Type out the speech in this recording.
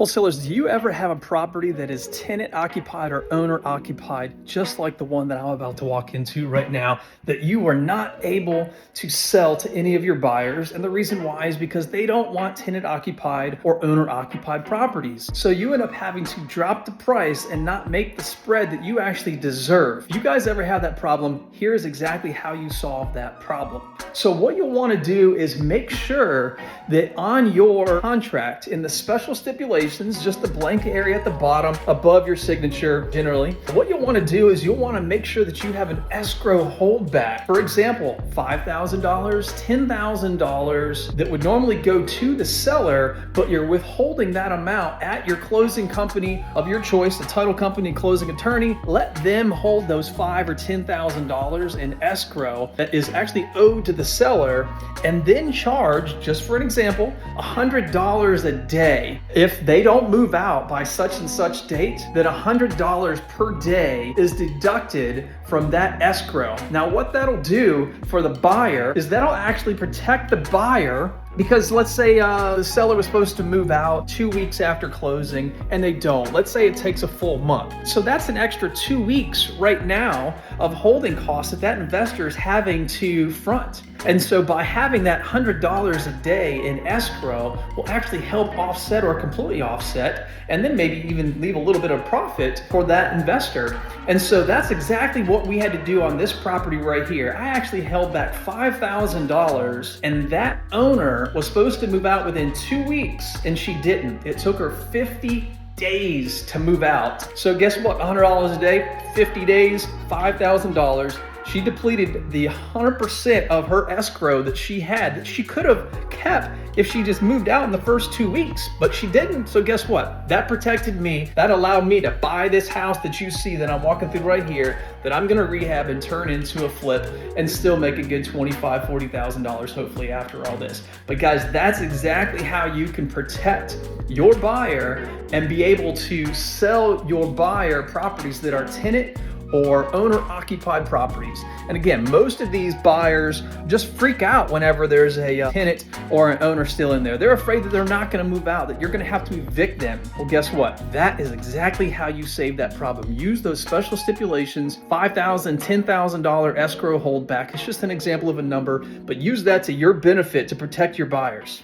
Wholesalers, do you ever have a property that is tenant occupied or owner occupied, just like the one that I'm about to walk into right now, that you are not able to sell to any of your buyers? And the reason why is because they don't want tenant occupied or owner occupied properties. So you end up having to drop the price and not make the spread that you actually deserve. If you guys ever have that problem, here's exactly how you solve that problem. So what you'll want to do is make sure that on your contract, in the special stipulations, just the blank area at the bottom above your signature generally, what you'll want to do is you'll want to make sure that you have an escrow holdback. For example, $5,000, $10,000 that would normally go to the seller, but you're withholding that amount at your closing company of your choice, the title company, closing attorney. Let them hold those $5,000 or $10,000 in escrow that is actually owed to the seller, and then charge, just for an example, $100 a day. If they don't move out by such and such date, then $100 per day is deducted from that escrow. Now, what that'll do for the buyer is that'll actually protect the buyer, because let's say the seller was supposed to move out 2 weeks after closing and they don't. Let's say it takes a full month. So that's an extra 2 weeks right now of holding costs that investor is having to front. And so by having that $100 a day in escrow will actually help offset or completely offset, and then maybe even leave a little bit of profit for that investor. And so that's exactly what we had to do on this property right here. I actually held back $5,000, and that owner was supposed to move out within 2 weeks, and she didn't. It took her 50 days to move out. So guess what? $100 a day, 50 days, $5,000. She depleted the 100% of her escrow that she had, that she could have kept if she just moved out in the first 2 weeks, but she didn't. So guess what? That protected me. That allowed me to buy this house that you see that I'm walking through right here, that I'm gonna rehab and turn into a flip and still make a good $25,000, $40,000 hopefully after all this. But guys, that's exactly how you can protect your buyer and be able to sell your buyer properties that are tenant or owner-occupied properties. And again, most of these buyers just freak out whenever there's a tenant or an owner still in there. They're afraid that they're not gonna move out, that you're gonna have to evict them. Well, guess what? That is exactly how you save that problem. Use those special stipulations, $5,000, $10,000 escrow holdback. It's just an example of a number, but use that to your benefit to protect your buyers.